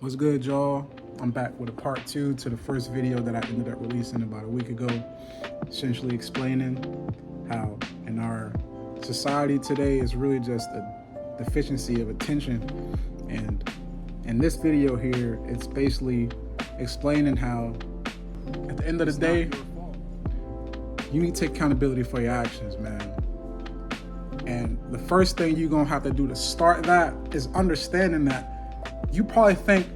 What's good, y'all? I'm back with a part two to the first video that I ended up releasing about a week ago, essentially explaining how in our society today is really just a deficiency of attention. And in this video here, it's basically explaining how at the end of the day, you need to take accountability for your actions, man. And the first thing you're gonna have to do to start that is understanding that you probably think,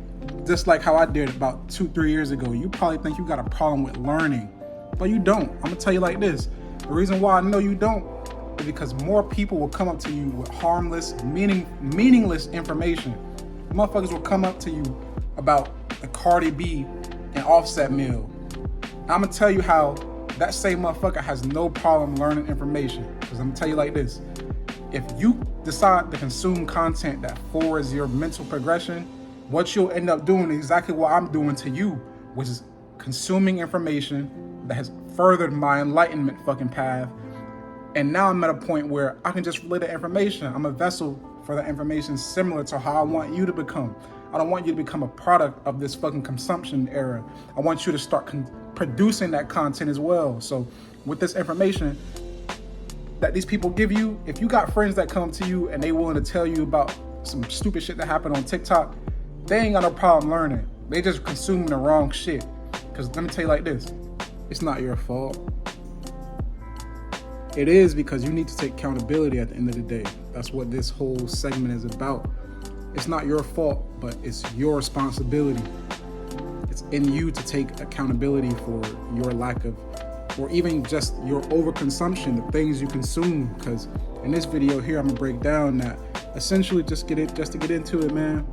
just like how I did about 2-3 years ago, you probably think you got a problem with learning, but you don't. I'm gonna tell you like this. The reason why I know you don't is because more people will come up to you with harmless, meaningless information. Motherfuckers will come up to you about the Cardi B and Offset meal. I'm gonna tell you how that same motherfucker has no problem learning information. Because I'm gonna tell you like this. If you decide to consume content that forwards your mental progression, what you'll end up doing is exactly what I'm doing to you, which is consuming information that has furthered my enlightenment fucking path. And now I'm at a point where I can just relay the information. I'm a vessel for the information similar to how I want you to become. I don't want you to become a product of this fucking consumption era. I want you to start producing that content as well. So with this information that these people give you, if you got friends that come to you and they willing to tell you about some stupid shit that happened on TikTok, they ain't got no problem learning. They just consuming the wrong shit. Because let me tell you like this, it's not your fault. It is because you need to take accountability at the end of the day. That's what this whole segment is about. It's not your fault, but it's your responsibility. It's in you to take accountability for your lack of, or even just your overconsumption, the things you consume. Because in this video here, I'm gonna break down that essentially just to get into it, man.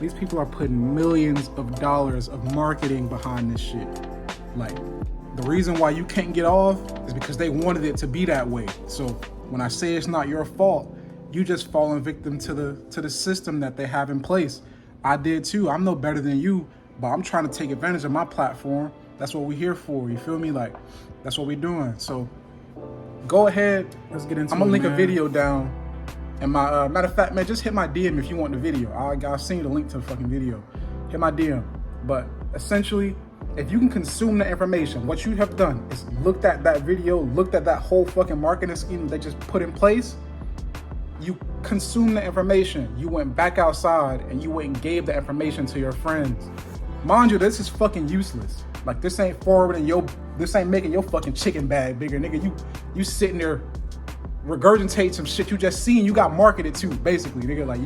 These people are putting millions of dollars of marketing behind this shit. Like, the reason why you can't get off is because they wanted it to be that way. So when I say it's not your fault, you just falling victim to the system that they have in place. I did too. I'm no better than you, but I'm trying to take advantage of my platform. That's what we're here for. You feel me? Like, that's what we're doing. So go ahead. Let's get into it. I'm gonna link a video down. And my matter of fact, man, just hit my DM if you want the video. I'll send you the link to the fucking video. Hit my DM. But essentially, if you can consume the information, what you have done is looked at that video, looked at that whole fucking marketing scheme they just put in place. You consume the information. You went back outside and you went and gave the information to your friends. Mind you, this is fucking useless. Like, this ain't forwarding this ain't making your fucking chicken bag bigger, nigga. You sitting there regurgitate some shit you just seen, you got marketed to, basically, nigga. Like,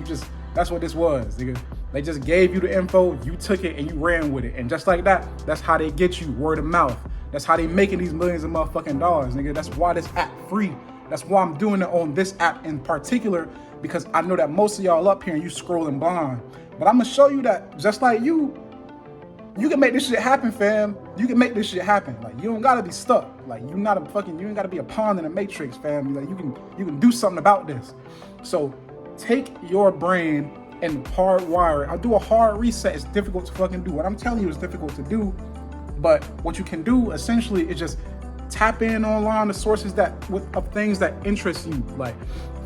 that's what this was, nigga. They just gave you the info, you took it and you ran with it. And just like that, that's how they get you, word of mouth. That's how they making these millions of motherfucking dollars, nigga. That's why this app free. That's why I'm doing it on this app in particular, because I know that most of y'all up here and you scrolling blind. But I'm gonna show you that just like you can make this shit happen, fam. You can make this shit happen. Like, you don't gotta be stuck. Like, you ain't gotta be a pawn in a matrix, fam. Like, you can do something about this. So take your brain and hardwire it. I'll do a hard reset. It's difficult to fucking do. What I'm telling you is difficult to do. But what you can do essentially is just tap in online the sources of things that interest you. Like,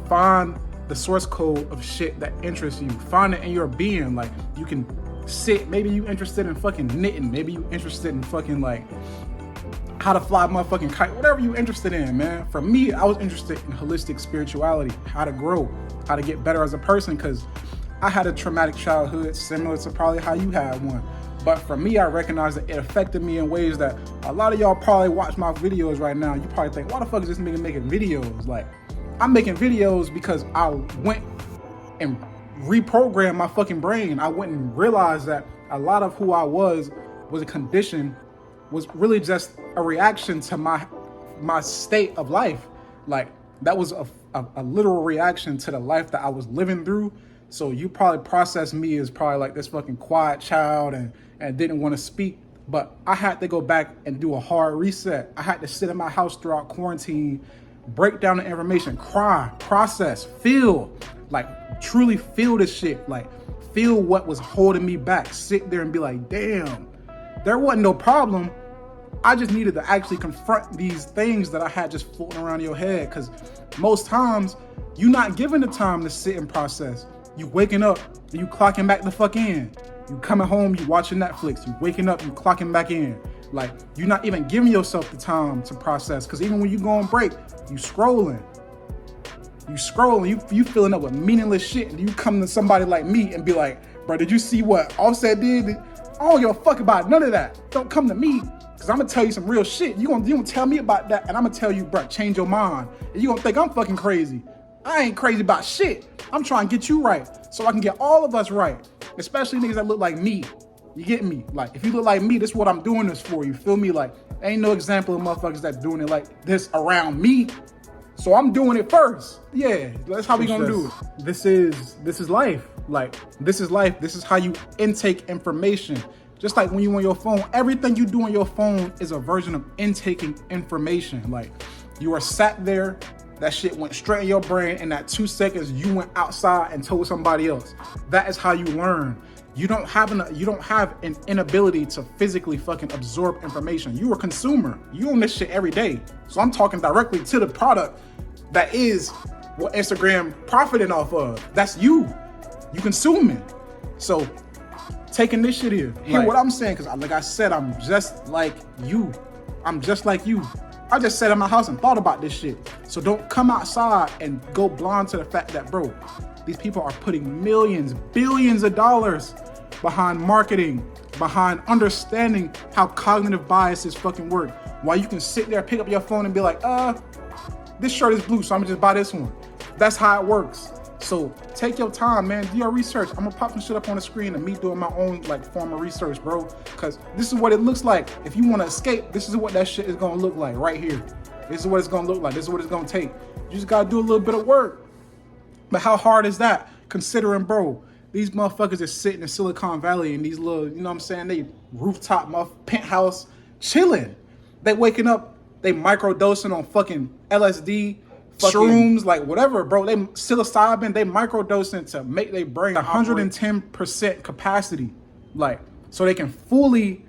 find the source code of shit that interests you. Find it in your being. Like, you can sit, maybe you interested in fucking knitting, maybe you interested in fucking like how to fly a motherfucking kite, whatever you interested in, man. For me, I was interested in holistic spirituality, how to grow, how to get better as a person, because I had a traumatic childhood similar to probably how you had one. But for me, I recognize that it affected me in ways that a lot of y'all probably watch my videos right now. You probably think, why the fuck is this nigga making videos? Like, I'm making videos because I went and reprogram my fucking brain. I went and realized that a lot of who I was a condition, was really just a reaction to my state of life. Like, that was a literal reaction to the life that I was living through. So you probably process me as probably like this fucking quiet child and didn't want to speak. But I had to go back and do a hard reset. I had to sit in my house throughout quarantine, break down the information, cry, process, feel, like truly feel this shit, like feel what was holding me back, sit there and be like, damn, there wasn't no problem. I just needed to actually confront these things that I had just floating around your head. Because most times you're not given the time to sit and process. You waking up, you clocking back the fuck in. You coming home, you watching Netflix, you waking up, you clocking back in. Like, you're not even giving yourself the time to process. Because even when you go on break, you scrolling. You filling up with meaningless shit. And you come to somebody like me and be like, bro, did you see what Offset did? I don't give a fuck about none of that. Don't come to me, because I'm going to tell you some real shit. You gonna tell me about that, and I'm going to tell you, bro, change your mind. And you going to think I'm fucking crazy. I ain't crazy about shit. I'm trying to get you right so I can get all of us right, especially niggas that look like me. You get me? Like, if you look like me, this is what I'm doing this for. You feel me? Like, ain't no example of motherfuckers that's doing it like this around me. So I'm doing it first. Yeah, that's how we gonna do it. This is life. Like, this is life. This is how you intake information. Just like when you on your phone, everything you do on your phone is a version of intaking information. Like, you are sat there, that shit went straight in your brain, and that 2 seconds you went outside and told somebody else. That is how you learn. You don't have an inability to physically fucking absorb information. You are a consumer. You own this shit every day. So I'm talking directly to the product that is what Instagram profiting off of. That's you. You consuming. So take initiative. Hear what I'm saying, because like I said, I'm just like you. I'm just like you. I just sat in my house and thought about this shit. So don't come outside and go blind to the fact that, bro, these people are putting millions, billions of dollars behind marketing, behind understanding how cognitive biases fucking work. While you can sit there, pick up your phone and be like, this shirt is blue, so I'm gonna just buy this one. That's how it works. So take your time, man. Do your research. I'm gonna pop some shit up on the screen and me doing my own like form of research, bro. Cause this is what it looks like. If you wanna escape, this is what that shit is gonna look like right here. This is what it's gonna look like. This is what it's gonna take. You just gotta do a little bit of work. But how hard is that? Considering, bro, these motherfuckers are sitting in Silicon Valley in these little, you know what I'm saying, they rooftop penthouse chilling. They waking up, they microdosing on fucking LSD, shrooms, like whatever, bro. They psilocybin, they microdosing to make their brain 110% capacity. Like, so they can fully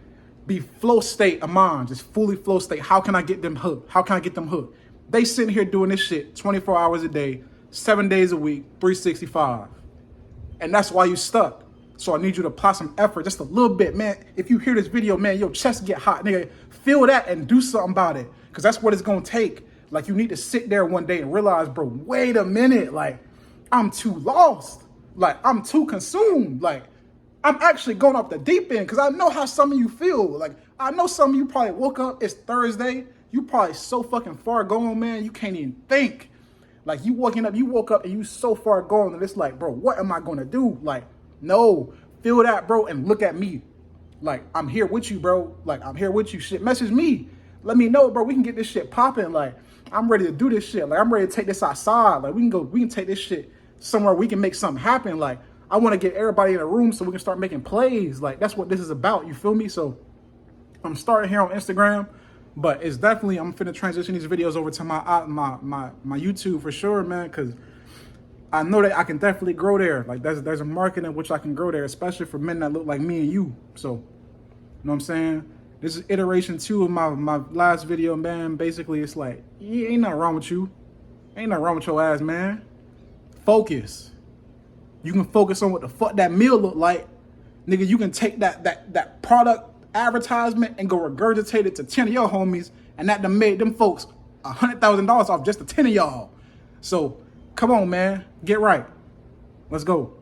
be flow state of mind, just fully flow state. How can I get them hooked? How can I get them hooked? They sitting here doing this shit 24 hours a day, 7 days a week, 365. And that's why you stuck. So I need you to apply some effort, just a little bit, man. If you hear this video, man, your chest get hot, nigga. Feel that and do something about it, because that's what it's gonna take. Like, you need to sit there one day and realize, bro, wait a minute, like, I'm too lost. Like, I'm too consumed. Like, I'm actually going off the deep end, because I know how some of you feel. Like, I know some of you probably woke up, it's Thursday, you probably so fucking far gone, man, you can't even think. Like, you woke up and you so far gone, and it's like, bro, what am I gonna do? Like, no, feel that, bro, and look at me. Like, I'm here with you, bro. Like, I'm here with you. Shit, message me. Let me know, bro. We can get this shit popping. Like, I'm ready to do this shit. Like, I'm ready to take this outside. Like, we can take this shit somewhere we can make something happen. Like, I want to get everybody in a room so we can start making plays. Like, that's what this is about. You feel me? So I'm starting here on Instagram. But it's definitely, I'm finna transition these videos over to my YouTube for sure, man, because I know that I can definitely grow there. Like, there's a market in which I can grow there, especially for men that look like me and you. So, you know what I'm saying? This is iteration 2 of my last video, man. Basically, it's like, yeah, ain't nothing wrong with you. Ain't nothing wrong with your ass, man. Focus. You can focus on what the fuck that meal look like. Nigga, you can take that product advertisement and go regurgitate it to 10 of your homies, and that done made them folks $100,000 off just the 10 of y'all. So come on, man, get right. Let's go.